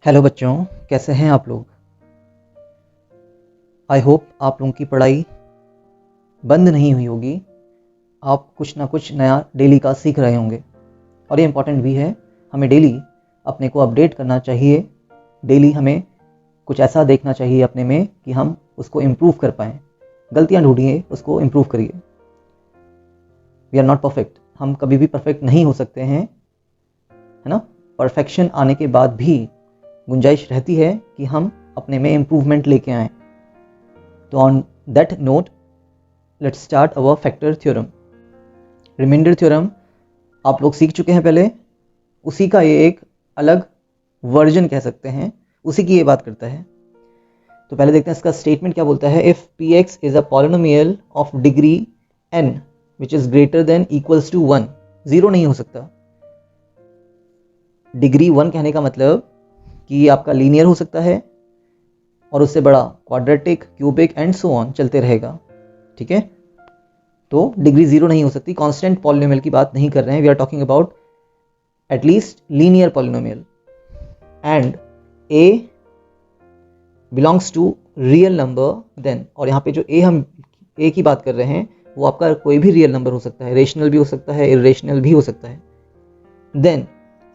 Hello बच्चों, कैसे हैं आप लोग। आई होप आप लोगों की पढ़ाई बंद नहीं हुई होगी। आप कुछ ना कुछ नया डेली का सीख रहे होंगे और ये इम्पॉर्टेंट भी है। हमें डेली अपने को अपडेट करना चाहिए। डेली हमें कुछ ऐसा देखना चाहिए अपने में कि हम उसको इम्प्रूव कर पाएँ। गलतियाँ ढूंढिए, उसको इम्प्रूव करिए। वी आर नॉट परफेक्ट, हम कभी भी परफेक्ट नहीं हो सकते हैं, है ना। परफेक्शन आने के बाद भी गुंजाइश रहती है कि हम अपने में इम्प्रूवमेंट लेके आएँ। तो on that note let's start our factor theorem. Remainder theorem आप लोग सीख चुके हैं पहले, उसी का ये एक अलग वर्जन कह सकते हैं, उसी की ये बात करता है। तो पहले देखते हैं इसका स्टेटमेंट क्या बोलता है। If p x is a polynomial of degree n which is greater than equals to 1, zero नहीं हो सकता। डिग्री 1 कहने का मतलब कि आपका लीनियर हो सकता है और उससे बड़ा quadratic, cubic and so on चलते रहेगा, ठीक है। तो डिग्री जीरो नहीं हो सकती। कांस्टेंट पॉलिनोमियल की बात नहीं कर रहे हैं, we are talking about at least linear polynomial and a belongs to real number then. और यहाँ पे जो हम ए की बात कर रहे हैं वो आपका कोई भी रियल नंबर हो सकता है, रेशनल भी हो सकता है, इरेशनल भी हो सकता है। देन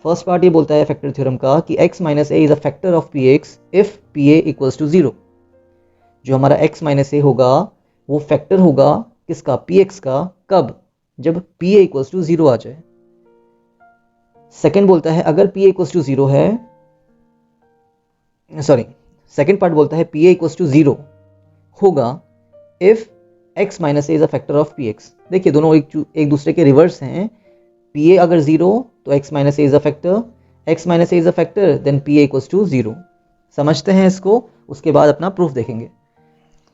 फर्स्ट पार्ट ये बोलता है फैक्टर थ्योरम का कि x minus a is a factor of p x if p a equals to zero. जो हमारा x माइनस ए होगा वो फैक्टर होगा किसका, पी एक्स का, कब, जब p a equals to zero आ जाए। सेकेंड बोलता है अगर p a equals to zero है, सॉरी, सेकेंड पार्ट बोलता है p a equals to zero होगा if x minus a is a factor of p x. देखिए दोनों एक दूसरे के रिवर्स हैं। पी ए अगर जीरो तो x minus a is a factor, x minus a is a factor, then p a equals to zero. समझते हैं इसको, उसके बाद अपना प्रूफ देखेंगे।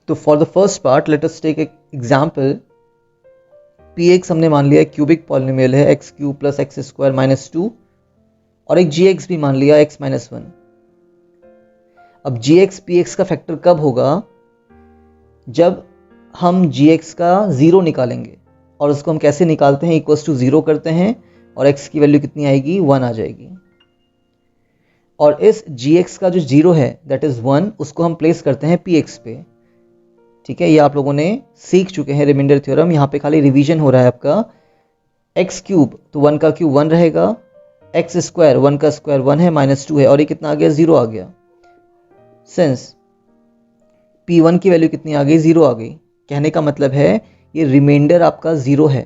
तो for the first part let us take एक एग्जाम्पल। पी एक्स हमने मान लिया क्यूबिक पॉलिनोमियल है, x cube plus x square minus 2, और एक जी एक्स भी मान लिया एक्स माइनस 1। अब जी एक्स पी एक्स का फैक्टर कब होगा, जब हम जी एक्स का जीरो निकालेंगे। और उसको हम कैसे निकालते हैं, इक्वल्स टू जीरो करते हैं और एक्स की वैल्यू कितनी आएगी, 1 आ जाएगी। और इस जी एक्स का जो जीरो है दैट इज 1, उसको हम प्लेस करते हैं पी एक्स पे, ठीक है। ये आप लोगों ने सीख चुके हैं रिमाइंडर थ्योरम, यहाँ पे खाली रिवीजन हो रहा है आपका। एक्स क्यूब तो 1 का क्यूब 1 रहेगा, एक्स स्क्वायर 1 का स्क्वायर 1 है, माइनस 2 है, और ये कितना आ गया, जीरो आ गया। सिंस P1 की वैल्यू कितनी आ गई, जीरो आ गई। कहने का मतलब है ये रिमाइंडर आपका जीरो है।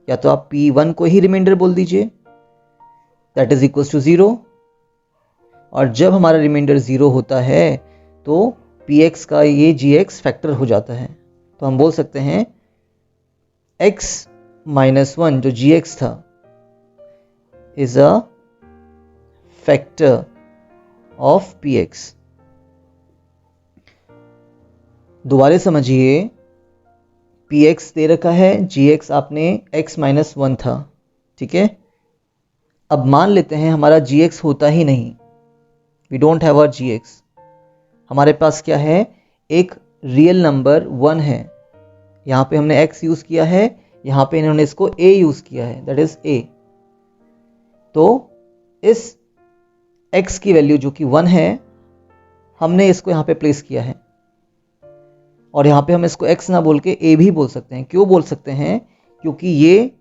या तो आप P1 को ही रिमाइंडर बोल दीजिए, that is equal to zero. और जब हमारा रिमाइंडर जीरो होता है तो Px का ये Gx फैक्टर हो जाता है। तो हम बोल सकते हैं x माइनस 1 जो Gx था is a factor of Px। दोबारा समझिए, Px दे रखा है, Gx आपने x माइनस 1 था, ठीक है। अब मान लेते हैं हमारा Gx होता ही नहीं, we don't have a Gx। हमारे पास क्या है, एक रियल नंबर 1 है। यहाँ पे हमने x यूज किया है, यहाँ पे इन्होंने इसको a यूज किया है, दैट इज a। तो इस x की वैल्यू जो कि 1 है, हमने इसको यहाँ पे प्लेस किया है। और यहाँ पे हम इसको x ना बोल के a भी बोल सकते हैं। क्यों बोल सकते हैं, क्योंकि ये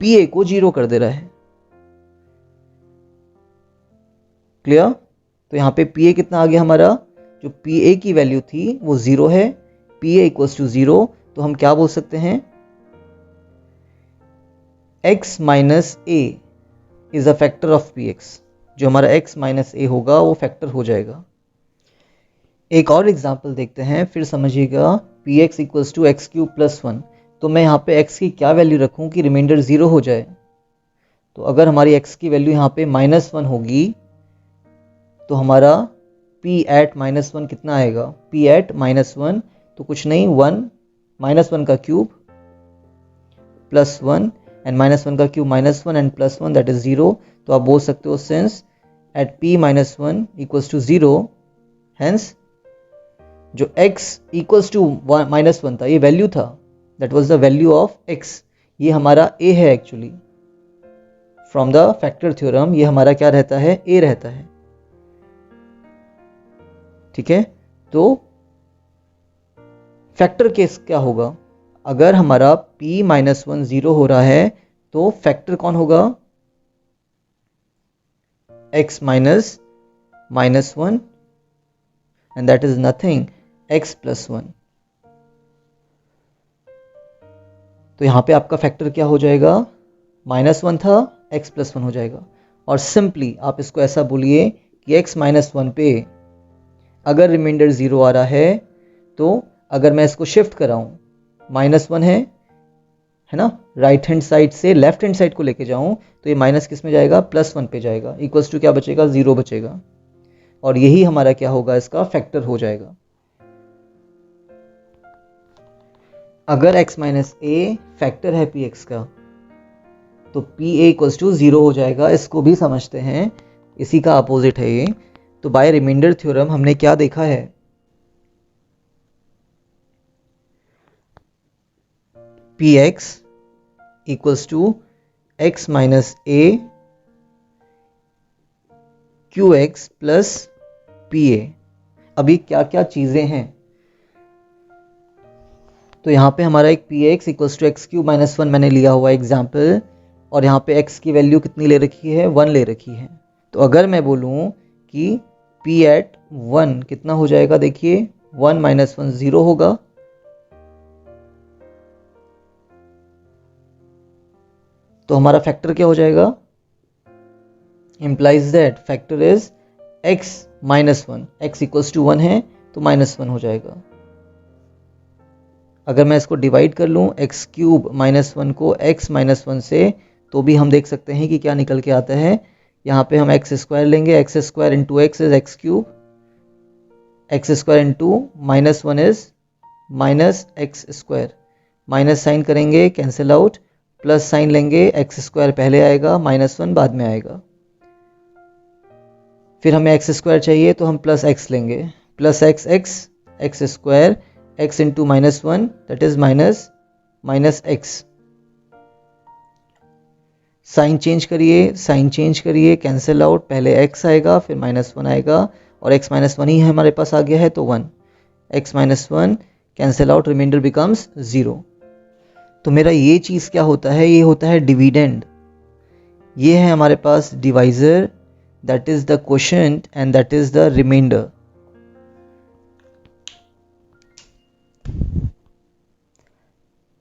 pa को जीरो कर दे रहा है। क्लियर। तो यहाँ पे pa कितना आ गया हमारा, जो pa की वैल्यू थी वो जीरो है, pa इक्वल्स टू जीरो। तो हम क्या बोल सकते हैं, x minus a is a factor of px। जो हमारा x माइनस a होगा वो फैक्टर हो जाएगा। एक और एग्जाम्पल देखते हैं, फिर समझिएगा। px equals to x cube plus 1। तो मैं यहाँ पे x की क्या वैल्यू रखूँ कि रिमाइंडर जीरो हो जाए। तो अगर हमारी x की वैल्यू यहाँ पे माइनस 1 होगी तो हमारा p एट माइनस 1 कितना आएगा, p एट माइनस 1 तो कुछ नहीं, 1 माइनस 1 का क्यूब प्लस 1 एंड माइनस 1 का cube minus 1 and plus 1 that is zero. तो आप बोल सकते हो since at p minus 1 equals to zero, hence जो x इक्वल्स टू माइनस 1 था, ये वैल्यू था, that was the value of x। ये हमारा a है actually. From the factor theorem ये हमारा क्या रहता है, a रहता है। ठीक है, तो फैक्टर केस क्या होगा, अगर हमारा p माइनस 1 0 हो रहा है तो फैक्टर कौन होगा, x minus -1 and that is nothing x plus 1। तो यहाँ पे आपका फैक्टर क्या हो जाएगा, -1 था, x प्लस 1 हो जाएगा। और सिंपली आप इसको ऐसा बोलिए कि x माइनस 1 पे अगर रिमाइंडर 0 आ रहा है तो अगर मैं इसको शिफ्ट कराऊं, -1 है ना, राइट हैंड साइड से लेफ्ट हैंड साइड को लेके जाऊं तो ये माइनस किस में जाएगा, +1 पे जाएगा, इक्वल्स टू क्या बचेगा, 0 बचेगा। और यही हमारा क्या होगा, इसका फैक्टर हो जाएगा। अगर x माइनस a फैक्टर है px का तो pa इक्वल्स टू 0 हो जाएगा। इसको भी समझते हैं, इसी का अपोजिट है ये। तो बाय रिमाइंडर थ्योरम हमने क्या देखा है, px equals to x minus a qx plus pa। अभी क्या क्या चीजें हैं, तो यहाँ पे हमारा एक px equals to x cube minus 1 मैंने लिया हुआ एग्जाम्पल, और यहाँ पे x की वैल्यू कितनी ले रखी है, 1 ले रखी है। तो अगर मैं बोलूँ कि p एट 1 कितना हो जाएगा, देखिए 1 माइनस 1 0 होगा, तो हमारा फैक्टर क्या हो जाएगा, implies that factor is x minus 1, x equals to 1 है तो -1 हो जाएगा। अगर मैं इसको डिवाइड कर लूँ एक्स क्यूब माइनस 1 को x माइनस 1 से, तो भी हम देख सकते हैं कि क्या निकल के आता है। यहाँ पे हम एक्स स्क्वायर लेंगे, x square into x is x cube, x square into -1 is minus x square, minus sign करेंगे कैंसिल आउट, प्लस साइन लेंगे, एक्स स्क्वायर पहले आएगा, -1 बाद में आएगा। फिर हमें एक्स स्क्वायर चाहिए तो हम प्लस एक्स लेंगे, plus x x, x square x into -1 that is minus x. Sign change करिए कैंसिल आउट, पहले x आएगा फिर -1 आएगा, और x -1 ही हमारे पास आ गया है तो 1, x -1 cancel out, remainder becomes 0। तो मेरा ये चीज़ क्या होता है, ये होता है डिविडेंड। ये है हमारे पास divisor, that is the quotient and that is the remainder.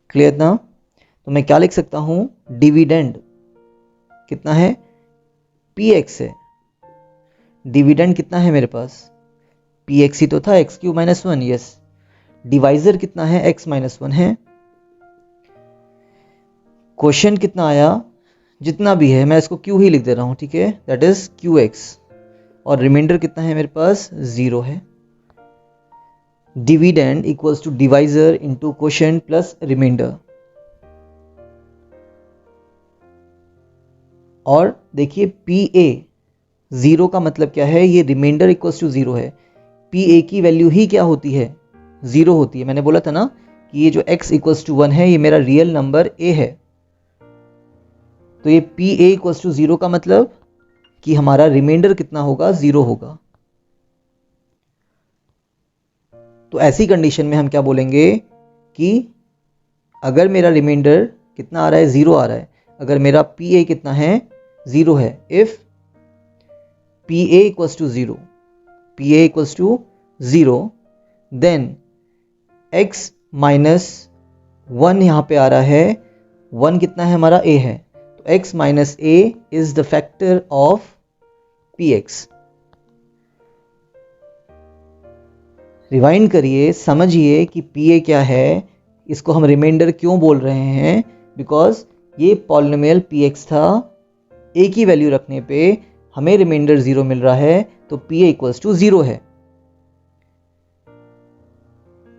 Clear ना? तो मैं क्या लिख सकता हूं, डिविडेंड कितना है, px है, डिविडेंड कितना है मेरे पास, px ही तो था, x cube minus 1, yes. Divisor कितना है, x माइनस 1 है। क्वोशिएंट कितना आया, जितना भी है मैं इसको q ही लिख दे रहा हूं, ठीक है, दैट इज qx। और रिमाइंडर कितना है मेरे पास, 0 है। Dividend equals to divisor into quotient plus remainder. और देखिए PA 0 का मतलब क्या है, ये रिमाइंडर इक्वल्स टू 0 है। PA की वैल्यू ही क्या होती है, 0 होती है। मैंने बोला था ना कि ये जो x इक्वल्स टू 1 है ये मेरा रियल नंबर a है, तो ये PA इक्वल्स टू 0 का मतलब कि हमारा रिमाइंडर कितना होगा, 0 होगा। तो ऐसी कंडीशन में हम क्या बोलेंगे कि अगर मेरा रिमाइंडर कितना आ रहा है, 0 आ रहा है, अगर मेरा PA कितना है, 0 है, if PA equals to 0, PA equals to 0, then x minus 1 यहाँ पे आ रहा है, 1 कितना है हमारा, a है, तो x minus a is the factor of px। Rewind करिए, समझिए कि PA क्या है, इसको हम रिमाइंडर क्यों बोल रहे हैं, बिकॉज ये पॉलिनोमियल px था, a की वैल्यू रखने पे हमें रिमाइंडर 0 मिल रहा है, तो PA इक्वल्स टू 0 है।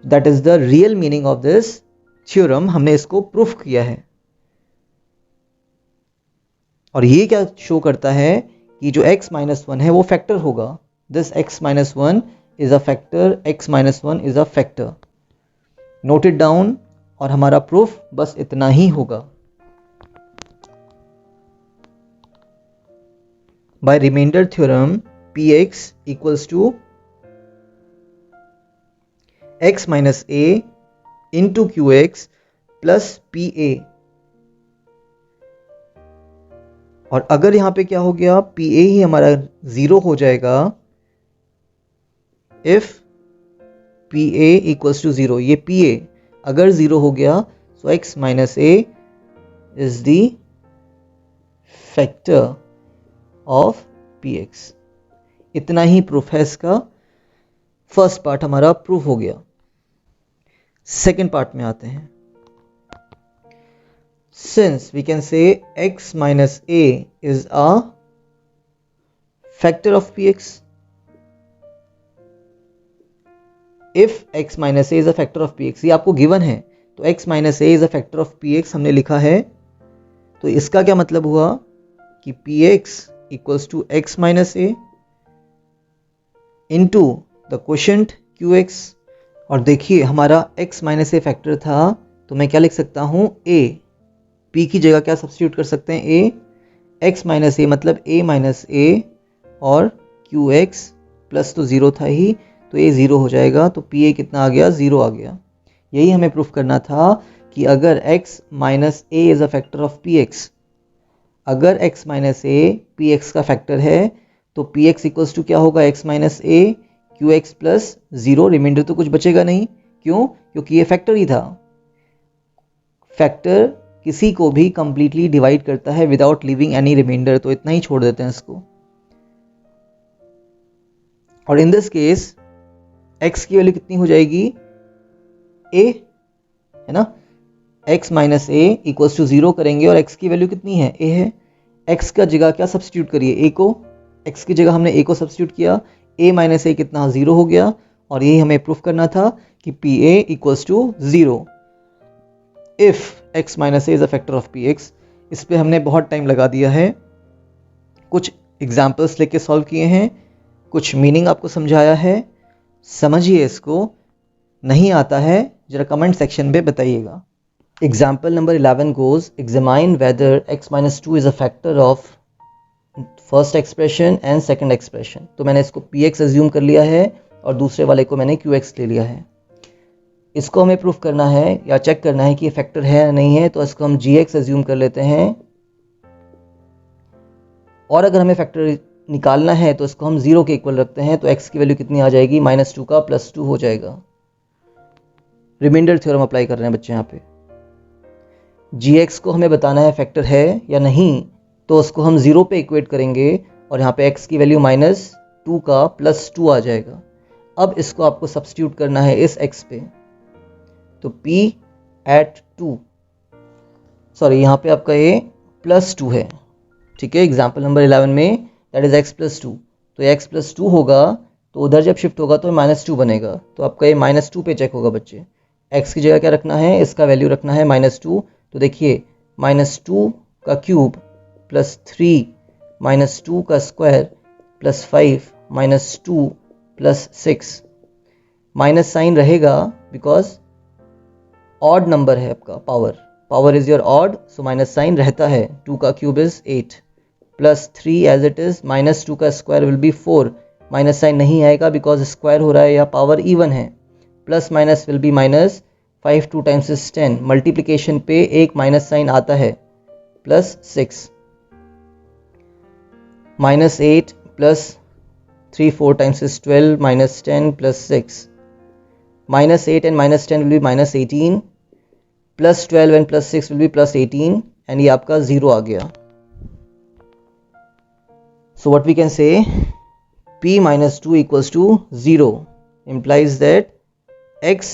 That is the real meaning of this theorem, हमने इसको प्रूफ किया है। और ये क्या शो करता है कि जो x माइनस 1 है वो फैक्टर होगा, this x minus 1 is a factor, x minus 1 is a factor. Note it down, और हमारा प्रूफ बस इतना ही होगा। By remainder theorem px equals to x minus a into qx plus pa। और अगर यहां पे क्या हो गया, pa ही हमारा 0 हो जाएगा इफ pa इक्वल्स टू 0। ये pa अगर 0 हो गया सो x minus a is the factor of px। इतना ही प्रूफ है इसका। फर्स्ट पार्ट हमारा प्रूफ हो गया। सेकेंड पार्ट में आते हैं। Since we can say x minus a is a factor of px, if x minus a is a factor of px, ये आपको गिवन है, तो x minus a is a factor of px हमने लिखा है। तो इसका क्या मतलब हुआ कि px equals to x minus a into the quotient qx। और देखिए हमारा x minus a फैक्टर था, तो मैं क्या लिख सकता हूँ a, p की जगह क्या सब्स्टिट्यूट कर सकते हैं a, x माइनस a मतलब a माइनस a और qx प्लस तो 0 था ही, तो a 0 हो जाएगा, तो pa कितना आ गया, 0 आ गया। यही हमें प्रूफ करना था कि अगर x minus a is a factor of px, अगर x माइनस a px का फैक्टर है तो px इक्वल्स टू क्या होगा, x minus a qx plus 0। Remainder तो कुछ बचेगा नहीं, क्यों, क्योंकि ये फैक्टर ही था। फैक्टर किसी को भी कंप्लीटली डिवाइड करता है विदाउट लिविंग एनी रिमाइंडर, तो इतना ही छोड़ देते हैं इसको। और इन दिस केस x की वैल्यू कितनी हो जाएगी, a है ना, x minus a equals to 0 करेंगे और x की वैल्यू कितनी है, a है। x का जगह क्या सब्स्टिट्यूट करिए, a को, x की जगह हमने a को सब्स्टिट्यूट किया, a माइनस a कितना 0 हो गया। और यही हमें प्रूफ करना था कि pa equals to 0 if x minus a is a factor of px। इस पे हमने बहुत टाइम लगा दिया है, कुछ एग्जाम्पल्स लेके सॉल्व किए हैं, कुछ मीनिंग आपको समझाया है, समझिए इसको। नहीं आता है जरा कमेंट सेक्शन में बताइएगा। Example number 11 goes, examine whether x minus 2 is a factor of first expression and second expression. तो मैंने इसको px एज्यूम कर लिया है और दूसरे वाले को मैंने qx ले लिया है। इसको हमें प्रूफ करना है या चेक करना है कि ये फैक्टर है या नहीं है, तो इसको हम gx एज्यूम कर लेते हैं। और अगर हमें फैक्टर निकालना है तो इसको हम 0 के इक्वल रखते हैं, तो x की वैल्यू कितनी आ जाएगी, -2 का +2 हो जाएगा। रिमाइंडर थ्योरम अप्लाई कर रहे हैं बच्चे यहाँ पे। gx को हमें बताना है फैक्टर है या नहीं, तो उसको हम 0 पे इक्वेट करेंगे और यहाँ पे x की वैल्यू -2 का +2 आ जाएगा। अब इसको आपको सब्स्टिट्यूट करना है इस x पे, तो p एट 2, सॉरी यहाँ पे आपका ये +2 है, ठीक है। एग्जाम्पल नंबर 11 में दैट इज x +2, तो x +2 होगा, तो उधर जब शिफ्ट होगा तो -2 बनेगा, तो आपका ये -2 पे चेक होगा बच्चे। x की जगह क्या रखना है, इसका वैल्यू रखना है -2, तो देखिए -2 का क्यूब +3 -2 का स्क्वायर +5 -2 +6। माइनस साइन रहेगा बिकॉज ऑड नंबर है आपका, power is your odd, so minus sign रहता है। 2 का cube is 8 +3 as it is, -2 का square will be 4, minus sign नहीं आएगा बिकॉज स्क्वायर हो रहा है या पावर इवन है। Plus minus will be minus, 5 2 times is 10, multiplication पे एक माइनस साइन आता है, +6 -8 +3 4 times is 12, -10 +6, -8 and -10 will be -18, +12 and +6 will be +18, and ये आपका 0 आ गया। So what we can say, p -2 equals to 0 implies that x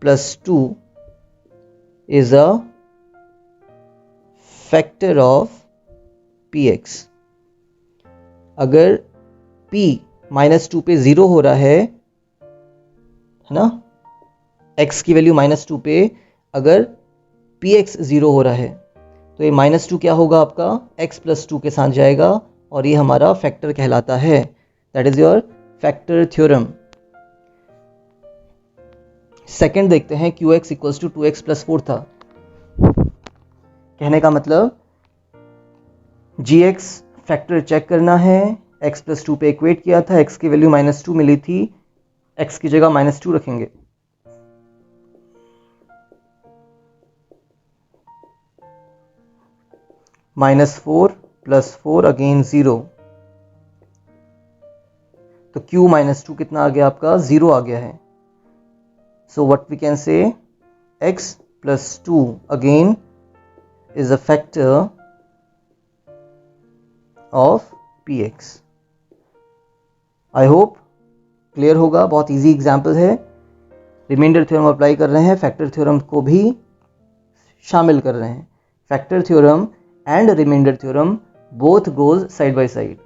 +2 is a factor of px। अगर p -2 पे 0 हो रहा है ना, x की वैल्यू -2 पे अगर px 0 हो रहा है, तो ये -2 क्या होगा आपका, x +2 के साथ जाएगा और ये हमारा फैक्टर कहलाता है। That is your factor theorem. Second देखते हैं, qx इक्वल्स टू 2x + 4 था। कहने का मतलब gx फैक्टर चेक करना है, x प्लस 2 पे इक्वेट किया था, x की वैल्यू -2 मिली थी, x की जगह -2 रखेंगे। -4 + 4 अगेन 0, तो q -2 कितना आ गया आपका? 0 आ गया है। So what we can say, x plus 2 again is a factor of px। I hope clear होगा, बहुत इजी एग्जाम्पल है। रिमाइंडर थ्योरम अप्लाई कर रहे हैं, फैक्टर थ्योरम को भी शामिल कर रहे हैं। Factor theorem and remainder theorem both goes side by side.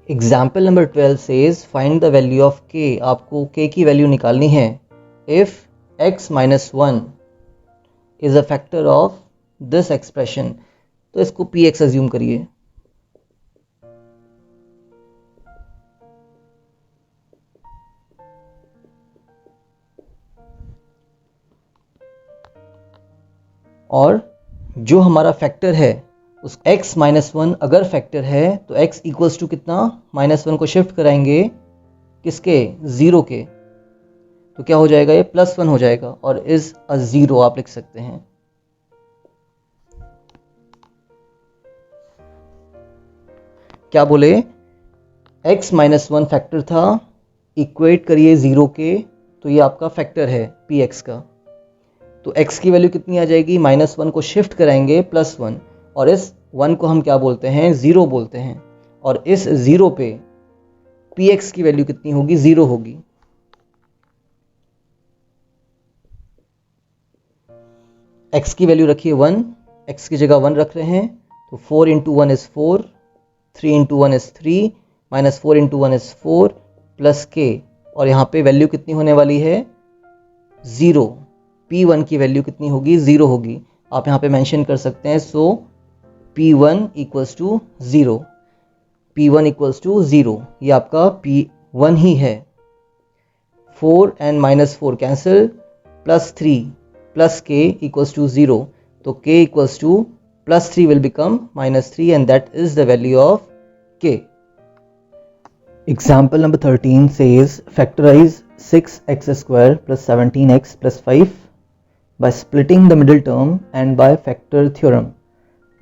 Example number 12 says find the value of k। आपको k की वैल्यू निकालनी है if x - 1 is a factor of this expression. तो इसको px अज्यूम करिए। और जो हमारा फैक्टर है उस x - 1 अगर फैक्टर है तो x इक्वल्स टू कितना? -1 को शिफ्ट कराएंगे किसके? 0 के, तो क्या हो जाएगा? ये +1 हो जाएगा और इज अ 0 आप लिख सकते हैं। क्या बोले? x - 1 फैक्टर था, इक्वेट करिए 0 के, तो ये आपका फैक्टर है px का। तो x की वैल्यू कितनी आ जाएगी? -1 को शिफ्ट कराएंगे +1, और इस 1 को हम क्या बोलते हैं? 0 बोलते हैं। और इस 0 पे px की वैल्यू कितनी होगी? 0 होगी। x की वैल्यू रखिए 1, x की जगह 1 रख रहे हैं, तो 4 × 1 is 4, 3 × 1 is 3, -4 × 1 is 4 plus k, और यहाँ पे वैल्यू कितनी होने वाली है? 0। p1 की वैल्यू कितनी होगी? 0 होगी। आप यहाँ पे मेंशन कर सकते हैं, सो p1 = 0। p1 = 0, ये आपका p1 ही है। 4 and -4 कैंसिल, +3 plus k = 0, तो k = +3 will become -3 and that is the value of k. Example number 13 says factorize 6x² plus 17x plus 5 by splitting the middle term and by factor theorem.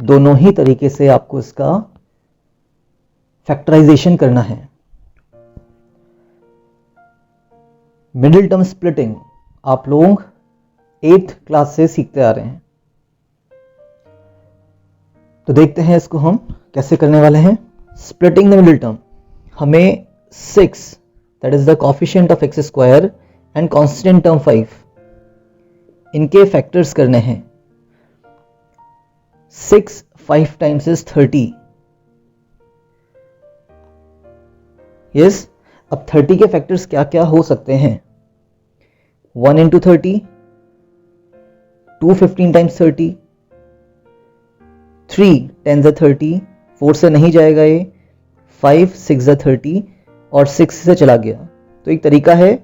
दोनों ही तरीके से आपको इसका factorisation करना है। Middle term splitting आप लोग 8th class से सीखते आ रहे हैं, तो देखते हैं इसको हम कैसे करने वाले हैं। स्प्लिटिंग द मिडिल टर्म, हमें 6 that is the coefficient of x² and constant term 5, इनके फैक्टर्स करने हैं। 6 5 times is 30। यस, अब 30 के फैक्टर्स क्या क्या हो सकते हैं? 1 × 30, 2 15 times 30, 3 10 × 30, 4 से नहीं जाएगा ये, 5 6 × 30 और 6 से चला गया। तो एक तरीका है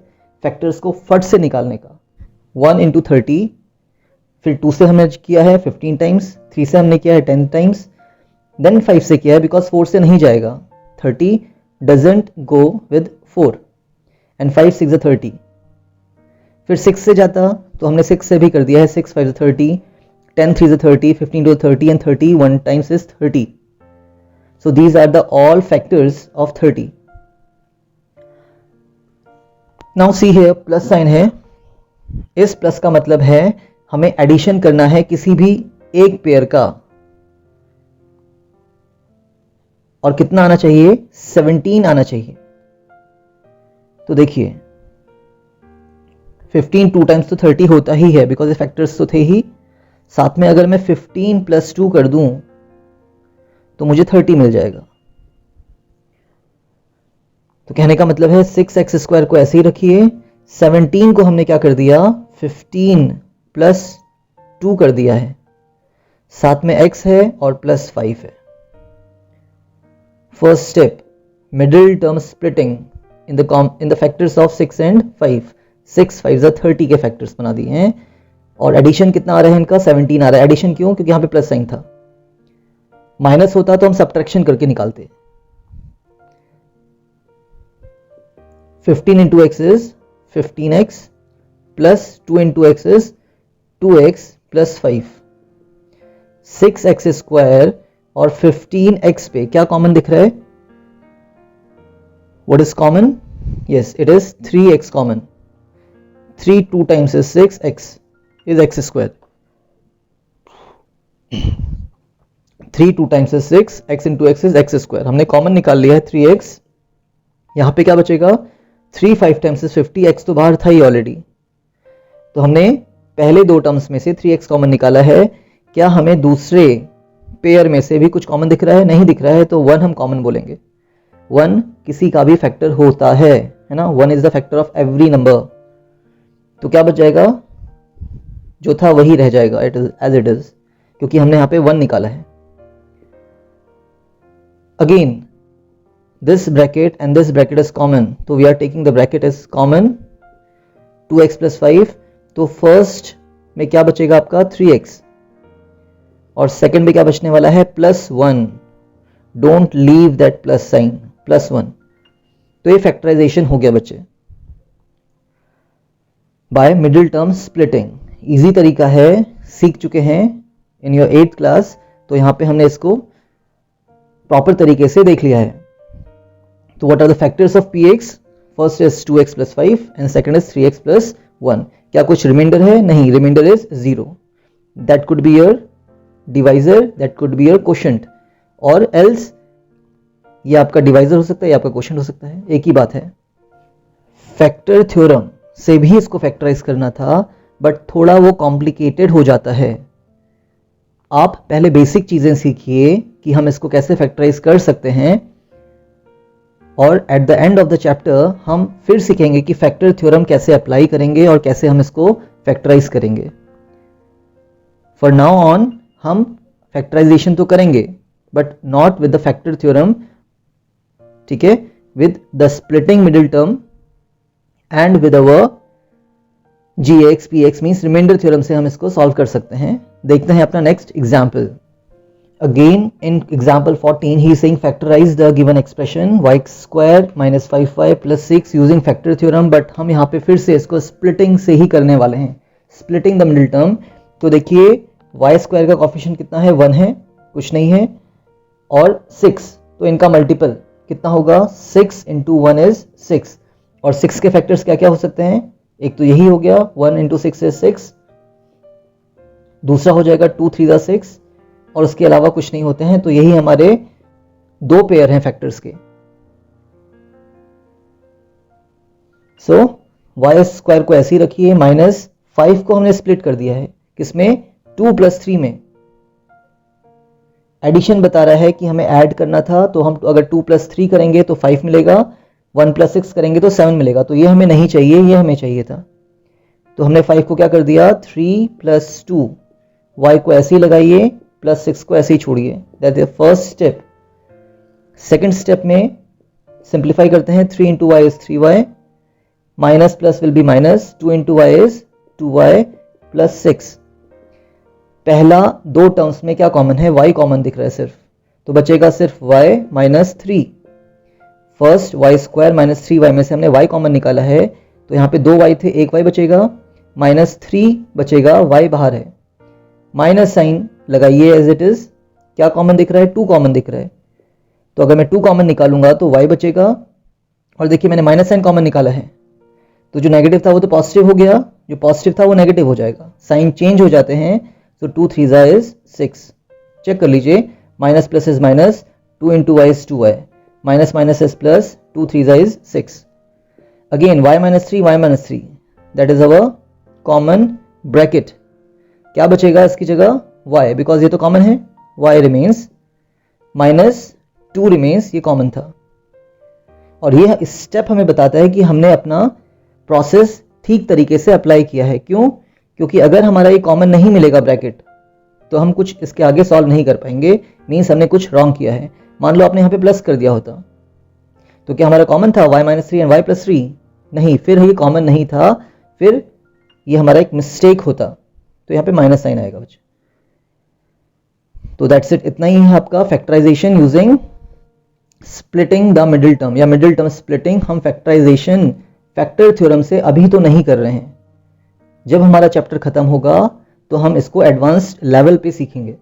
फैक्टर्स को फट से निकालने का। 1 × 30, फिर 2 से हमने किया है 15 टाइम्स, 3 से हमने किया है 10 टाइम्स, देन 5 से किया है बिकॉज 4 से नहीं जाएगा। 30 डजंट गो विद 4 एंड 5 6 × 30। फिर 6 से जाता तो हमने 6 से भी कर दिया है, 6 5 × 30, 10 3 × 30, 15 2 30 and 30 1 times is 30. So these are the all factors of 30. Now see here plus sign है, इस प्लस का मतलब है हमें एडिशन करना है किसी भी एक पेयर का, और कितना आना चाहिए? 17 आना चाहिए। तो देखिए 15 2 times तो 30 होता ही है बिकॉज ये फैक्टर्स तो थे ही, साथ में अगर मैं 15 + 2 कर दूं तो मुझे 30 मिल जाएगा। तो कहने का मतलब है 6x² को ऐसे ही रखिए, 17 को हमने क्या कर दिया? 15 + 2 कर दिया है, साथ में x है और +5 है। First step, middle term splitting in the factors of 6 and 5। 6 5 = 30 के फैक्टर्स बना दिए हैं, और एडिशन कितना आ रहा है इनका? 17 आ रहा है। एडिशन क्यों? क्योंकि यहाँ पे प्लस साइन था। माइनस होता तो हम सब्ट्रैक्शन करके निकालते। 15 into x is 15x plus 2 into x is 2x plus 5। 6x square और 15x पे क्या कॉमन दिख रहा है? What is common? Yes, it is 3x common. 3 2 times is 6x is x square. 3 2 times is 6, x into x is x square. हमने common निकाल लिया है 3x। यहाँ पे क्या बचेगा? 3 5 times is 50, x तो बाहर था ही ऑलरेडी, तो हमने पहले दो टर्म्स में से 3x कॉमन निकाला है। क्या हमें दूसरे पेयर में से भी कुछ कॉमन दिख रहा है? नहीं दिख रहा है, तो 1 हम कॉमन बोलेंगे। 1 किसी का भी फैक्टर होता है ना, 1 is the factor of every number. तो क्या बच जाएगा? जो था वही रह जाएगा, it is as it is, क्योंकि हमने यहाँ पे 1 निकाला है। Again this bracket and this bracket is common, तो we are taking the bracket as common, 2x plus 5। तो फर्स्ट में क्या बचेगा आपका? 3x, और सेकंड में क्या बचने वाला है? +1। Don't leave that plus sign, +1। तो ये फैक्टराइजेशन हो गया बच्चे by middle term splitting. Easy तरीका है, सीख चुके हैं इन योर 8th क्लास, तो यहाँ पे हमने इसको प्रॉपर तरीके से देख लिया है। तो what are the factors of px? First is 2x plus 5 and second is 3x plus 1। क्या कुछ रिमाइंडर है? नहीं, reminder is 0। That could be your divisor, that could be your quotient, और else ये आपका डिवाइजर हो सकता है या आपका क्वोशिएंट हो सकता है, एक ही बात है। फैक्टर थ्योरम से भी इसको फैक्टराइज करना था, बट थोड़ा वो कॉम्प्लिकेटेड हो जाता है। आप पहले बेसिक चीजें सीखिए कि हम इसको कैसे फैक्टराइज कर सकते हैं, और at the end of the chapter हम फिर सीखेंगे कि फैक्टर थ्योरम कैसे अप्लाई करेंगे और कैसे हम इसको फैक्टराइज करेंगे। फॉर नाउ ऑन हम फैक्टराइजेशन तो करेंगे, but not with the factor theorem, ठीक है, with the splitting middle term and with our gx px means remainder theorem से हम इसको सॉल्व कर सकते हैं। देखते हैं अपना next example. Again in example 14 he is saying factorize the given expression y square minus 5y plus 6 using factor theorem, but हम यहाँ पे फिर से इसको splitting से ही करने वाले हैं, splitting the middle term। तो देखिए y square का कोफिशिएंट कितना है? 1 है, कुछ नहीं है, और 6, तो इनका मल्टीपल कितना होगा? 6 into 1 is 6, और 6 के फैक्टर्स क्या क्या हो सकते हैं? एक तो यही हो गया 1 into 6 is 6, दूसरा हो जाएगा 2 3 जा 6, और उसके अलावा कुछ नहीं होते हैं। तो यही हमारे दो पेयर हैं फैक्टर्स के। सो वाई स्क्वायर को ऐसे ही रखिए, -5 को हमने स्प्लिट कर दिया है किसमें? 2 + 3 में। एडिशन बता रहा है कि हमें ऐड करना था, तो हम अगर 2 + 3 करेंगे तो 5 मिलेगा, 1 + 6 करेंगे तो 7 मिलेगा। तो ये हमें नहीं चाहिए, ये हमें चाहिए था। तो हमने 5 को क्या कर दिया? 3 + 2, y को ऐसे ही लगाइए, +6 को ऐसे ही छोड़िए। That is first step. Second step में सिंप्लीफाई करते हैं। 3 into y is 3y, minus plus will be minus, 2 into y is 2y plus 6। पहला दो टर्म्स में क्या कॉमन है? y कॉमन दिख रहा है सिर्फ, तो बचेगा सिर्फ y -3। First y square minus 3y में से हमने y कॉमन निकाला है, तो यहाँ पे 2y थे, एक y बचेगा, -3 बचेगा, y बाहर है, माइनस साइन लगाइए एज इट इज। क्या कॉमन दिख रहा है? 2 कॉमन दिख रहा है, तो अगर मैं 2 कॉमन निकालूंगा तो y बचेगा, और देखिए मैंने माइनस साइन कॉमन निकाला है, तो जो नेगेटिव था वो तो पॉजिटिव हो गया, जो पॉजिटिव था वो नेगेटिव हो जाएगा, साइन चेंज हो जाते हैं। तो 2 3 जा इज 6। चेक कर लीजिए, minus plus is minus, 2 into y is 2y, minus minus is plus, 2 3 जा is 6। Again y -3 that is our common bracket. क्या बचेगा इसकी जगह? y, बिकॉज ये तो कॉमन है, y रिमेन्स, -2 रिमेन्स, ये कॉमन था। और ये स्टेप हमें बताता है कि हमने अपना प्रोसेस ठीक तरीके से अप्लाई किया है। क्यों? क्योंकि अगर हमारा ये कॉमन नहीं मिलेगा ब्रैकेट, तो हम कुछ इसके आगे सॉल्व नहीं कर पाएंगे, मीन्स हमने कुछ रॉन्ग किया है। मान लो आपने यहाँ पे प्लस कर दिया होता, तो क्या हमारा कॉमन था y -3 एंड y +3? नहीं, फिर ये कॉमन नहीं था, फिर ये हमारा एक मिस्टेक होता, तो यहाँ पे माइनस साइन आएगा बच्चे। तो दैट्स इट, इतना ही है आपका factorization using splitting the middle term या मिडिल टर्म स्प्लिटिंग। हम फैक्टराइजेशन फैक्टर थ्योरम से अभी तो नहीं कर रहे हैं, जब हमारा चैप्टर खत्म होगा तो हम इसको एडवांस्ड लेवल पे सीखेंगे।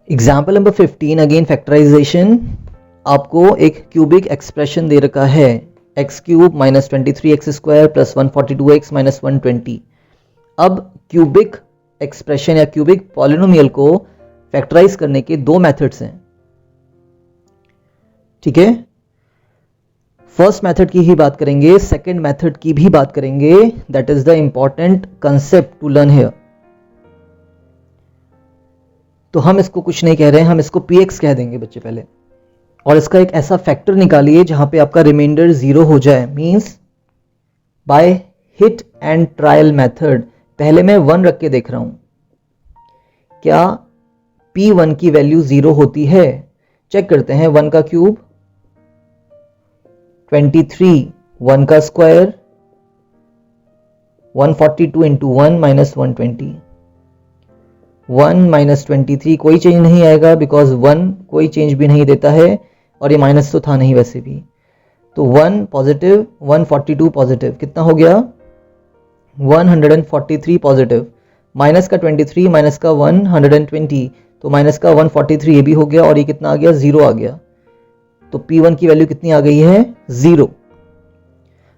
Example number 15 again factorization. आपको एक क्यूबिक एक्सप्रेशन दे रखा है x cube minus 23x² plus 142x minus 120। अब क्यूबिक एक्सप्रेशन या क्यूबिक पॉलिनोमियल को फैक्टराइज करने के दो मेथड्स हैं, ठीक है। फर्स्ट मेथड की ही बात करेंगे, सेकंड मेथड की भी बात करेंगे। That is the important concept to learn here. तो हम इसको कुछ नहीं कह रहे हैं, हम इसको px कह देंगे बच्चे पहले, और इसका एक ऐसा फैक्टर निकालिए जहां पे आपका रिमाइंडर 0 हो जाए। Means by hit and trial method. पहले मैं 1 रख के देख रहा हूं, क्या p1 की वैल्यू 0 होती है? चेक करते हैं। 1 का क्यूब 23, 1 का स्क्वायर 142 इंटू 1 माइनस 120। 1 माइनस 23 कोई चेंज नहीं आएगा बिकॉज 1 कोई चेंज भी नहीं देता है, और ये माइनस तो था नहीं वैसे भी। तो 1 पॉजिटिव 142 पॉजिटिव, कितना हो गया 143 पॉजिटिव। माइनस का 23 माइनस का 120, तो माइनस का 143 ये भी हो गया, और ये कितना आ गया 0 आ गया। तो P1 की वैल्यू कितनी आ गई है 0।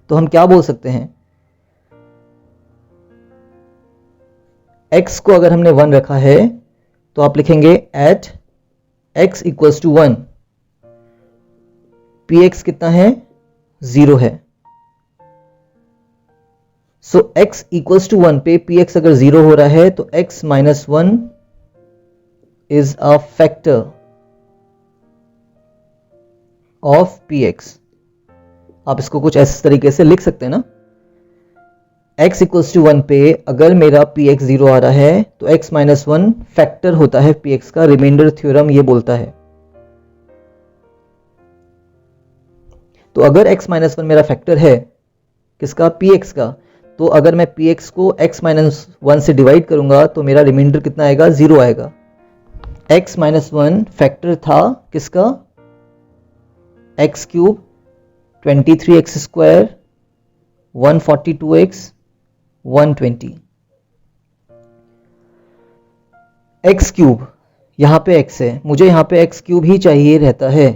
तो हम क्या बोल सकते हैं, x को अगर हमने 1 रखा है तो आप लिखेंगे at x equals to 1 px कितना है 0 है। सो x इक्वल्स टू 1 पे px अगर 0 हो रहा है तो x minus 1 is a factor of px। आप इसको कुछ ऐसे तरीके से लिख सकते हैं ना, x इक्वल्स टू 1 पे अगर मेरा px 0 आ रहा है तो x माइनस 1 फैक्टर होता है px का। रिमाइंडर थ्योरम ये बोलता है। तो अगर x माइनस 1 मेरा फैक्टर है किसका, px का, तो अगर मैं px को x माइनस 1 से डिवाइड करूंगा तो मेरा रिमाइंडर कितना आएगा 0 आएगा। x माइनस 1 फैक्टर था किसका, x cube 23x² 142x 120। x cube यहां पे x है, मुझे यहां पे x क्यूब ही चाहिए रहता है।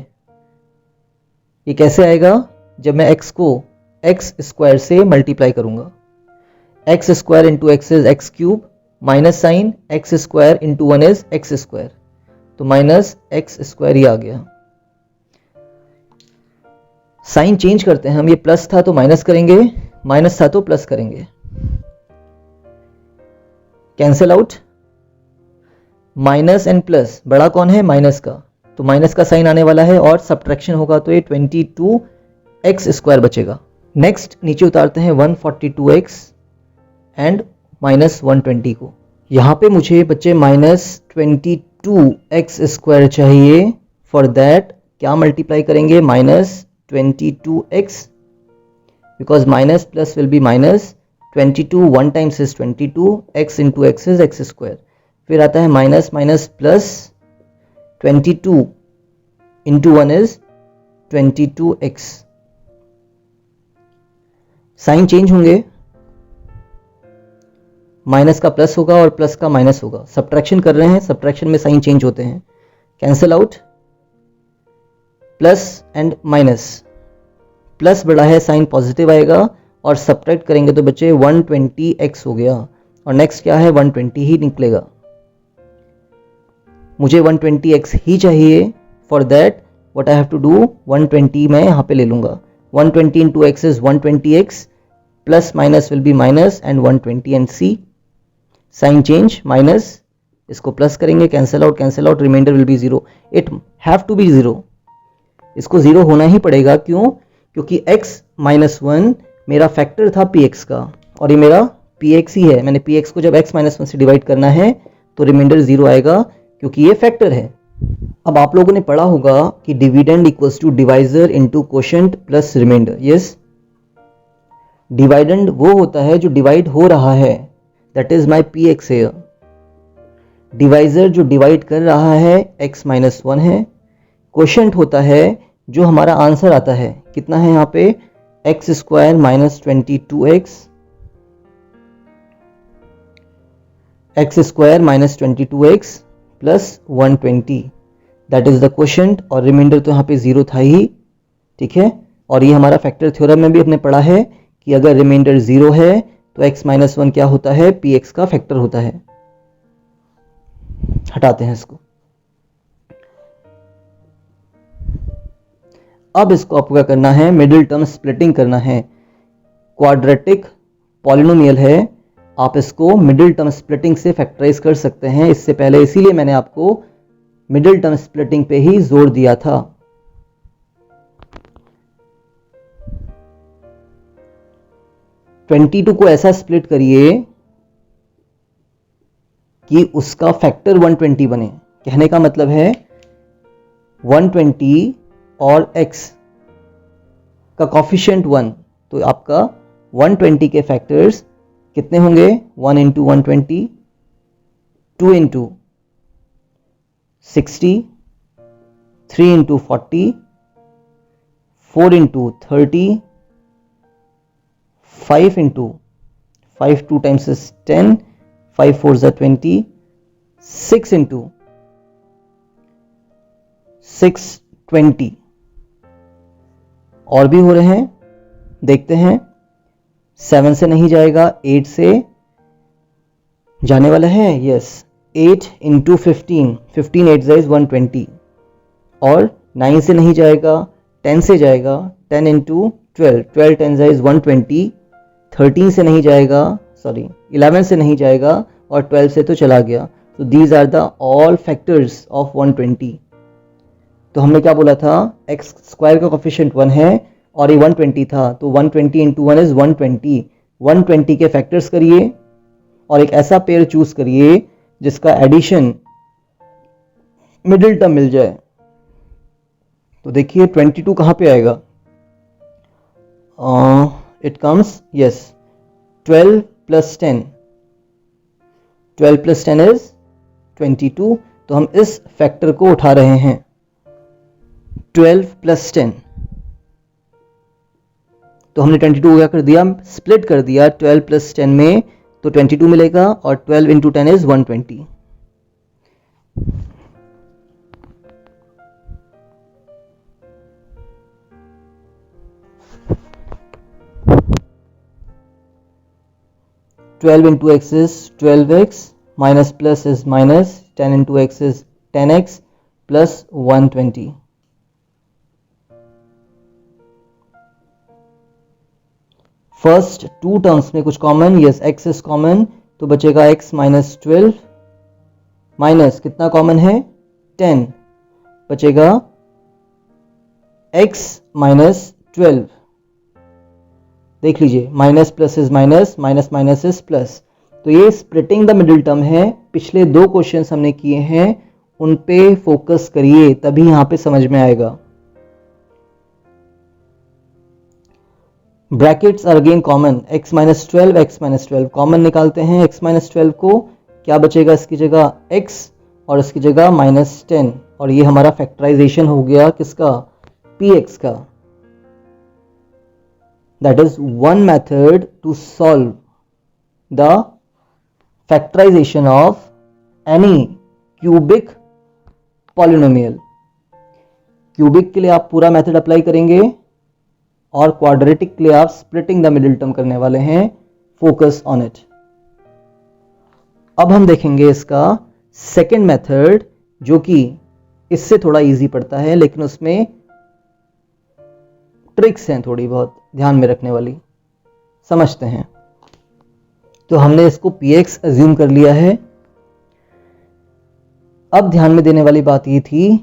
ये कैसे आएगा, जब मैं x को x स्क्वायर से मल्टीप्लाई करूंगा। x square into x is x cube, minus sign x square into 1 is x square, तो माइनस x स्क्वायर ही आ गया। साइन चेंज करते हैं हम, ये प्लस था तो माइनस करेंगे, माइनस था तो प्लस करेंगे। Cancel out, minus and plus बड़ा कौन है माइनस का, तो माइनस का साइन आने वाला है और सब्ट्रैक्शन होगा तो ये 22x स्क्वायर बचेगा। नेक्स्ट नीचे उतारते हैं 142x एंड माइनस 120 को। यहां पे मुझे बच्चे माइनस 22x स्क्वायर चाहिए। फॉर दैट क्या मल्टीप्लाई करेंगे, minus 22x, because minus plus will be minus 22 1 times is 22, x into x is x square। फिर आता है minus minus plus 22 into 1 is 22x। Sign change होंगे, माइनस का plus होगा और प्लस का माइनस होगा। सब्ट्रैक्शन कर रहे हैं, सब्ट्रैक्शन में साइन चेंज होते हैं। Cancel out, plus and minus, plus बड़ा है साइन पॉजिटिव आएगा, और सब्ट्रैक्ट करेंगे तो बच्चे 120x हो गया, और नेक्स्ट क्या है 120 ही निकलेगा। मुझे 120x ही चाहिए। For that what I have to do, 120 मैं यहाँ पे ले लूँगा। 120 into x is 120x, plus minus will be minus and 120 and see sign change, minus इसको प्लस करेंगे, cancel out, remainder will be 0। It have to be 0, इसको 0 होना ही पड़ेगा। क्यों, क्योंकि x माइनस 1 मेरा फैक्टर था px का, और ये मेरा px ही है। मैंने px को जब x माइनस 1 से डिवाइड करना है तो रिमाइंडर 0 आएगा, क्योंकि ये फैक्टर है। अब आप लोगों ने पढ़ा होगा कि dividend equals to divisor into quotient plus remainder. Yes, dividend वो होता है जो डिवाइड हो रहा है, that is my px here. Divisor जो डिवाइड कर रहा है x माइनस 1 है, क्वोशंट होता है जो हमारा आंसर आता है कितना है यहाँ पे x square minus 22x, x square minus 22x plus 120, that is the quotient. और रिमाइंडर तो यहाँ पे 0 था ही, ठीक है। और ये हमारा फैक्टर थ्योरम में भी हमने पढ़ा है कि अगर रिमाइंडर 0 है तो x माइनस 1 क्या होता है, px का फैक्टर होता है। हटाते हैं इसको। अब इसको आपको क्या करना है, मिडिल टर्म स्प्लिटिंग करना है। क्वाड्रेटिक पॉलिनोमियल है, आप इसको मिडिल टर्म स्प्लिटिंग से फैक्टराइज कर सकते हैं। इससे पहले इसीलिए मैंने आपको मिडिल टर्म स्प्लिटिंग पे ही जोर दिया था। ट्वेंटी टू को ऐसा स्प्लिट करिए कि उसका फैक्टर 120 बने। कहने का मतलब है 120 और x का कॉफिशिएंट 1, तो आपका 120 के फैक्टर्स कितने होंगे, 1 into 120, 2 into 60, 3 into 40, 4 into 30, 5 into 5 2 times is 10, 5 4 is 20, 6 into 620। और भी हो रहे हैं, देखते हैं। 7 से नहीं जाएगा, 8 से जाने वाला है, यस। 8 into 15, 15 8 is 120। और 9 से नहीं जाएगा, 10 से जाएगा, 10 इंटू 12, 12 10 इज 120। 13 से नहीं जाएगा, सॉरी 11 से नहीं जाएगा, और 12 से तो चला गया। तो these are the all factors of 120। तो हमने क्या बोला था, एक्स स्क्वायर का कोफिशिएंट 1 है और ये 120 था, तो 120 इंटू 1 इज 120। 120 के फैक्टर्स करिए और एक ऐसा पेयर चूज करिए जिसका एडिशन मिडिल टर्म मिल जाए। तो देखिए 22 कहाँ पे आएगा, it comes, yes, 12 plus 10, 12 plus 10 is 22। तो हम इस फैक्टर को उठा रहे हैं, 12 प्लस 10। तो हमने 22 को क्या कर दिया, स्प्लिट कर दिया 12 प्लस 10 में, तो 22 मिलेगा, और 12 into 10 is 120। Twelve into x is 12x, minus plus is minus, 10 into x is 10x plus 120। First two terms में कुछ common, yes x is common, तो बचेगा x माइनस 12, माइनस कितना कॉमन है 10, बचेगा x माइनस 12। देख लीजिए, minus plus is minus, minus minus is plus. तो ये स्प्लिटिंग द मिडिल टर्म है। पिछले दो क्वेश्चंस हमने किए हैं, उन पे फोकस करिए, तभी यहां पे समझ में आएगा। Brackets are again common, x minus 12, x minus 12 common निकालते हैं। x माइनस 12 को क्या बचेगा, इसकी जगह x और इसकी जगह माइनस 10, और ये हमारा फैक्टराइजेशन हो गया किसका, px का। That is one method to solve the factorization of any cubic polynomial. Cubic के लिए आप पूरा मेथड अप्लाई करेंगे और क्वाड्रेटिक के लिए आप स्प्लिटिंग द मिडिल टर्म करने वाले हैं। Focus on it. अब हम देखेंगे इसका सेकेंड मेथड, जो कि इससे थोड़ा इजी पड़ता है, लेकिन उसमें ट्रिक्स हैं थोड़ी बहुत ध्यान में रखने वाली। समझते हैं। तो हमने इसको px अज्यूम कर लिया है। अब ध्यान में देने वाली बात ये थी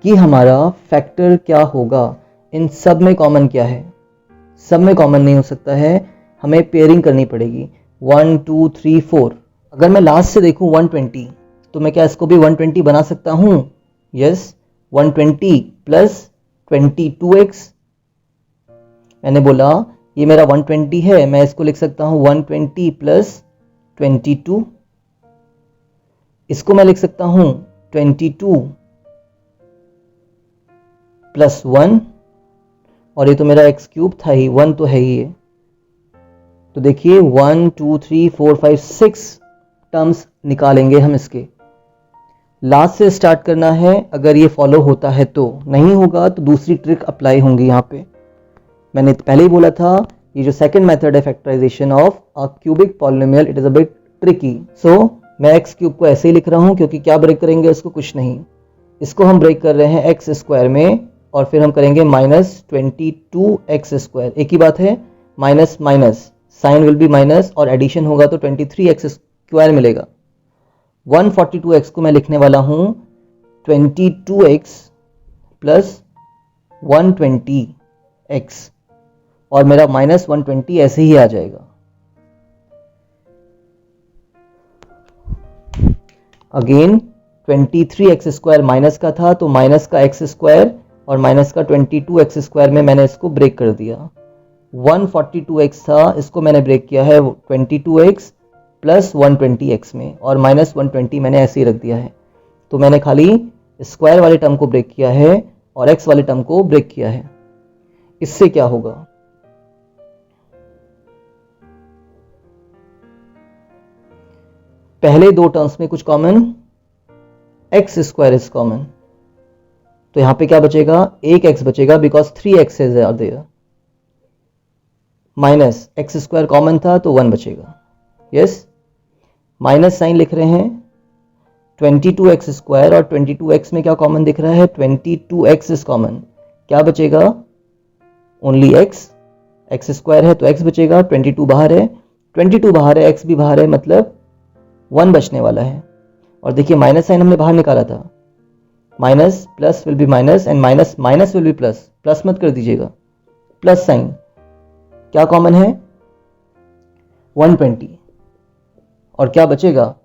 कि हमारा फैक्टर क्या होगा, इन सब में कॉमन क्या है। सब में कॉमन नहीं हो सकता है, हमें पेयरिंग करनी पड़ेगी। 1 2 3 4। अगर मैं लास्ट से देखूं 120, तो मैं क्या इसको भी 120 बना सकता हूं, यस। 120 प्लस 22x, मैंने बोला ये मेरा 120 है, मैं इसको लिख सकता हूं 120 प्लस 22। इसको मैं लिख सकता हूं 22 प्लस 1, और ये तो मेरा एक्स क्यूब था ही, 1 तो है ही ये। तो देखिए 1 2 3 4 5 6 टर्म्स निकालेंगे हम इसके। लास्ट से स्टार्ट करना है, अगर ये फॉलो होता है तो, नहीं होगा तो दूसरी ट्रिक अप्लाई होंगी यहाँ पे। मैंने पहले ही बोला था ये जो सेकंड मेथड है factorization of a cubic polynomial, it is a bit tricky. So मैं एक्स क्यूब को ऐसे ही लिख रहा हूँ, क्योंकि क्या ब्रेक करेंगे उसको, कुछ नहीं। इसको हम ब्रेक कर रहे हैं एक्स स्क्वायर में, और फिर हम करेंगे -22x²। एक ही बात है, minus minus sign will be minus, और एडिशन होगा तो 23x² मिलेगा। 142x को मैं लिखने वाला हूं 22x प्लस 120x, और मेरा -120 ऐसे ही आ जाएगा। अगेन 23x² माइनस का था, तो माइनस का x² और माइनस का 22x² में मैंने इसको ब्रेक कर दिया। 142x था, इसको मैंने ब्रेक किया है 22x प्लस 120x में, और -120 मैंने ऐसे ही रख दिया है। तो मैंने खाली स्क्वायर वाले टर्म को ब्रेक किया है और x वाले टर्म को ब्रेक किया है। इससे क्या होगा, पहले दो टर्म्स में कुछ कॉमन, x² इज कॉमन, तो यहां पे क्या बचेगा, एक x बचेगा, because 3x are there. Minus x² common था तो 1 बचेगा। यस, माइनस साइन लिख रहे हैं 22x² और 22x में क्या कॉमन दिख रहा है, 22x इज कॉमन। क्या बचेगा, ओनली x² है तो x बचेगा, 22 बाहर है, 22 बाहर है, x भी बाहर है, मतलब 1 बचने वाला है। और देखिए माइनस साइन हमने बाहर निकाला था, minus plus will be minus and minus minus will B plus, plus मत कर दीजिएगा, प्लस साइन। क्या कॉमन है, 120, और क्या बचेगा,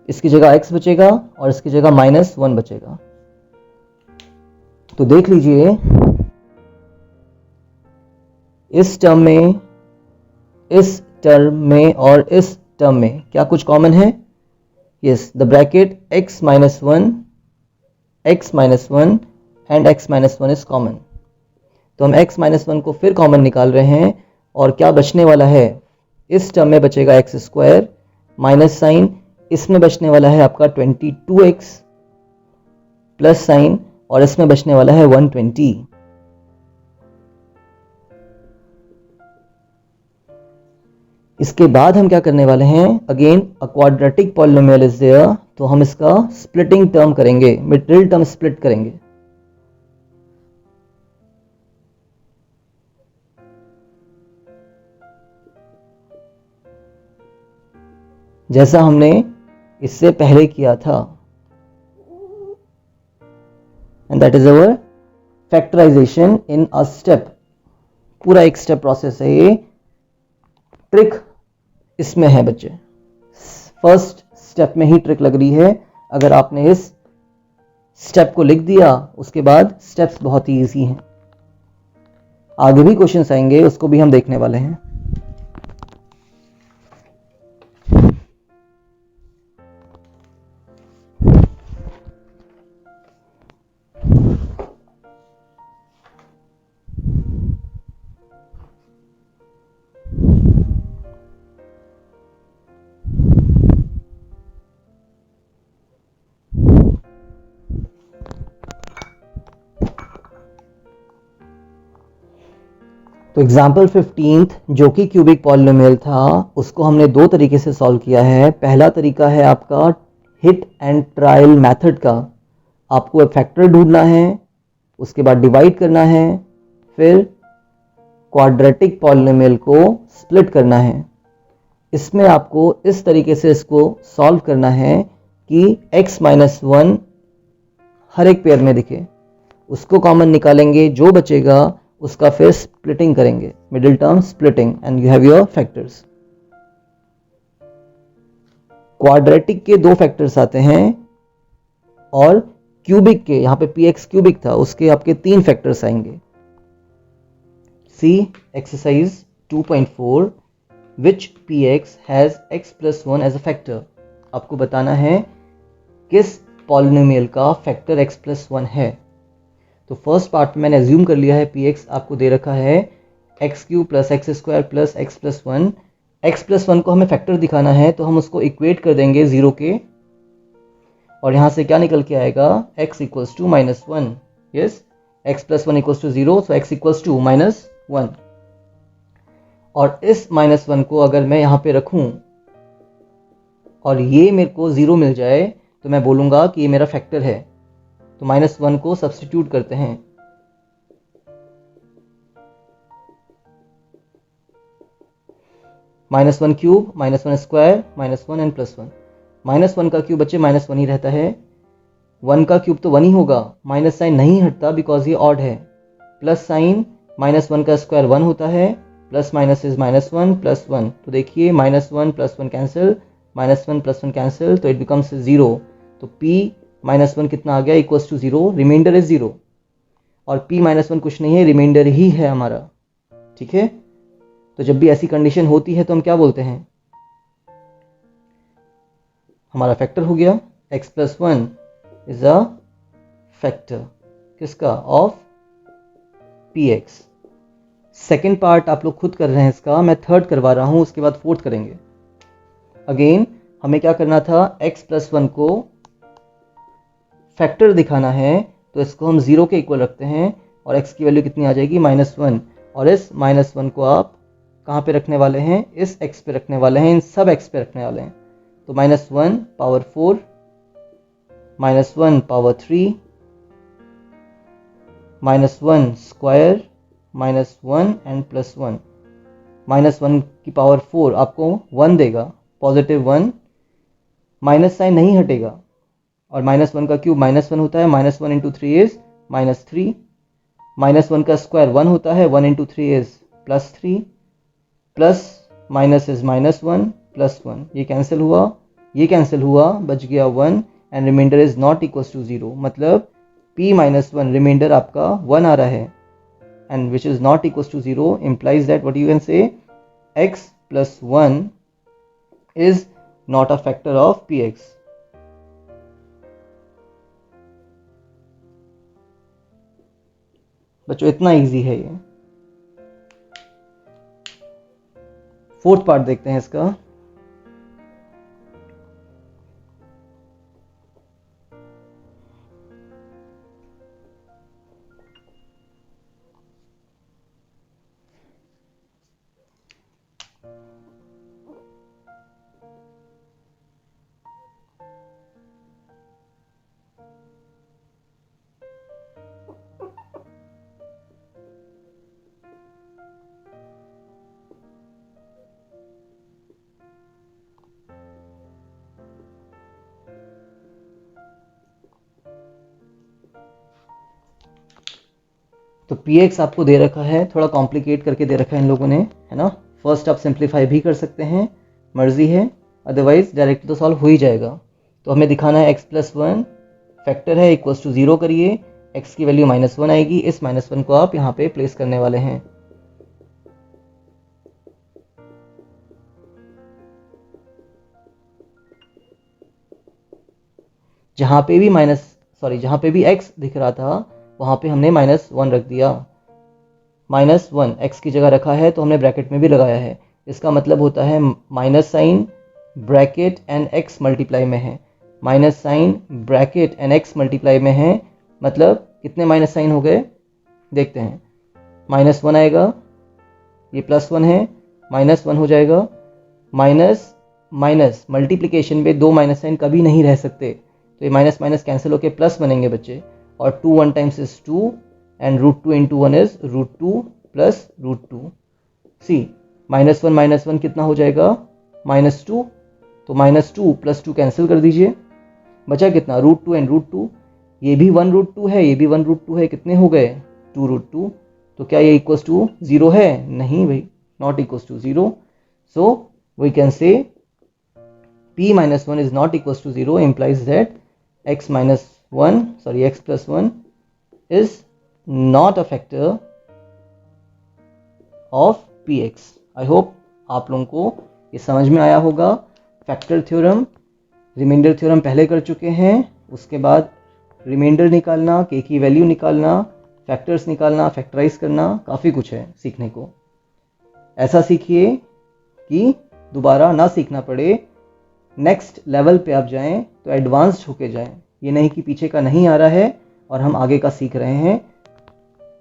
इसकी जगह x बचेगा और इसकी जगह -1 बचेगा। तो देख लीजिए इस टर्म में, इस टर्म में और इस टर्म में क्या कुछ कॉमन है। Yes, the bracket x -1 and x -1 is common. तो हम x -1 को फिर कॉमन निकाल रहे हैं, और क्या बचने वाला है, इस टर्म में बचेगा x² माइनस साइन, इसमें बचने वाला है आपका 22x प्लस साइन, और इसमें बचने वाला है 120। इसके बाद हम क्या करने वाले हैं, again a quadratic polynomial is there, तो हम इसका स्प्लिटिंग टर्म करेंगे, मिडिल टर्म स्प्लिट करेंगे। जैसा हमने इससे पहले किया था, and that is our factorization in a step. पूरा एक स्टेप प्रोसेस है ये, ट्रिक इसमें है बच्चे, फर्स्ट स्टेप में ही ट्रिक लग रही है। अगर आपने इस स्टेप को लिख दिया, उसके बाद स्टेप्स बहुत ही इजी हैं। आगे भी क्वेश्चंस आएंगे, उसको भी हम देखने वाले हैं। तो एग्जाम्पल 15 जो कि क्यूबिक पॉलिनोमियल था, उसको हमने दो तरीके से सॉल्व किया है। पहला तरीका है आपका हिट एंड ट्रायल मेथड का। आपको एक फैक्टर ढूंढना है, उसके बाद डिवाइड करना है, फिर क्वाड्रेटिक पॉलिनोमियल को स्प्लिट करना है। इसमें आपको इस तरीके से इसको सॉल्व करना है कि x -1 हर एक पेयर में दिखे, उसको कॉमन निकालेंगे, जो बचेगा उसका फिर स्प्लिटिंग करेंगे, middle term splitting, and you have your factors. Quadratic के दो फैक्टर्स आते हैं, और क्यूबिक के, यहां पे px क्यूबिक था, उसके आपके 3 फैक्टर्स आएंगे। सी exercise 2.4 which px has x + 1 as a factor। आपको बताना है किस पॉलिनोमियल का फैक्टर x+1 है। तो फर्स्ट पार्ट में मैंने एज्यूम कर लिया है px आपको दे रखा है x³ + x² + x+1। x+1 को हमें फैक्टर दिखाना है तो हम उसको इक्वेट कर देंगे 0 के, और यहाँ से क्या निकल के आएगा x = -1। यस, x+1 = 0, सो x = -1। और इस -1 को अगर मैं यहाँ पे रखूँ और ये मेरे को 0 मिल जाए तो मैं बोलूँगा कि ये मेरा फैक्टर है। तो -1 को सब्स्टिट्यूट करते हैं। -1³ -1² -1 एंड +1। -1 का क्यूब बच्चे -1 ही रहता है, 1 का क्यूब तो 1 ही होगा, माइनस साइन नहीं हटता बिकॉज ये ऑड है। प्लस साइन -1 का स्क्वायर 1 होता है, प्लस माइनस इज -1 +1। तो देखिए -1 +1 कैंसिल, -1 +1 कैंसिल, तो इट बिकम्स 0। तो p -1 कितना आ गया =0, रिमाइंडर इज 0। और p -1 कुछ नहीं है, रिमाइंडर ही है हमारा। ठीक है, तो जब भी ऐसी कंडीशन होती है तो हम क्या बोलते हैं, हमारा फैक्टर हो गया x+1 इज अ फैक्टर किसका, ऑफ px। सेकेंड पार्ट आप लोग खुद कर रहे हैं इसका, मैं थर्ड करवा रहा हूं, उसके बाद फोर्थ करेंगे। अगेन हमें क्या करना था, x+1 को फैक्टर दिखाना है तो इसको हम 0 के इक्वल रखते हैं और x की वैल्यू कितनी आ जाएगी -1। और इस -1 को आप कहाँ पे रखने वाले हैं, इस x पे रखने वाले हैं, इन सब x पे रखने वाले हैं। तो -1 पावर 4, -1 पावर 3, -1 स्क्वायर, -1 एंड +1। -1 की पावर 4 आपको 1 देगा, +1, माइनस साइन नहीं हटेगा, और -1 का क्यूब -1 होता है, -1 × 3 इज -3, -1 का स्क्वायर 1 होता है, 1 × 3 इज +3, प्लस माइनस इज -1 +1। ये कैंसिल हुआ, ये कैंसिल हुआ, बच गया 1 and remainder is not equal to 0। मतलब p -1 रिमाइंडर आपका 1 आ रहा है and which is not equals to 0 implies that what you can say, x+1 is not a factor of px। बच्चों इतना इजी है ये। फोर्थ पार्ट देखते हैं इसका। तो px आपको दे रखा है, थोड़ा कॉम्प्लिकेट करके दे रखा है इन लोगों ने, है ना। फर्स्ट आप सिंप्लीफाई भी कर सकते हैं, मर्जी है, अदरवाइज डायरेक्ट तो सॉल्व हो ही जाएगा। तो हमें दिखाना है x+1 फैक्टर है, इक्वल्स टू 0 करिए, x की वैल्यू -1 आएगी, इस -1 को आप यहाँ पे प्लेस करने वाले हैं। जहाँ पे भी x दिख रहा था वहाँ पे हमने -1 रख दिया। -1 x की जगह रखा है तो हमने ब्रैकेट में भी लगाया है, इसका मतलब होता है minus sign bracket and x multiply में है, minus sign bracket and x multiply में है। मतलब कितने माइनस साइन हो गए, देखते हैं। -1 आएगा, ये +1 है, -1 हो जाएगा, माइनस माइनस मल्टीप्लिकेशन में 2 माइनस साइन कभी नहीं रह सकते, तो ये माइनस माइनस कैंसिल होकर प्लस बनेंगे बच्चे। और 2 1 टाइम्स इज 2 एंड √2 × 1 इज √2 + √2। सी -1 कितना हो जाएगा, -2। तो -2 + 2 कैंसिल कर दीजिए, बचा कितना, √2 एंड √2। ये भी 1 √2 है, ये भी 1 √2 है, कितने हो गए, 2 √2। तो क्या ये इक्वल्स टू 0 है, नहीं भाई, not equals to 0। So we can say p -1 is not equals to 0 implies that x+1 is not a factor of px। I hope आप लोगों को ये समझ में आया होगा फैक्टर थ्योरम। रिमाइंडर थ्योरम पहले कर चुके हैं। उसके बाद रिमाइंडर निकालना, के की वैल्यू निकालना, फैक्टर्स निकालना, फैक्टराइज करना, काफ़ी कुछ है सीखने को। ऐसा सीखिए कि दोबारा ना सीखना पड़े, नेक्स्ट लेवल पे आप जाएं तो एडवांस्ड होके जाएं। ये नहीं कि पीछे का नहीं आ रहा है और हम आगे का सीख रहे हैं,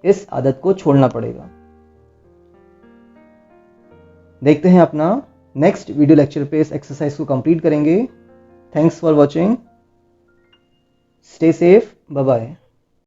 इस आदत को छोड़ना पड़ेगा। देखते हैं अपना नेक्स्ट वीडियो लेक्चर पे इस एक्सरसाइज को कंप्लीट करेंगे। Thanks for watching, stay safe, bye bye.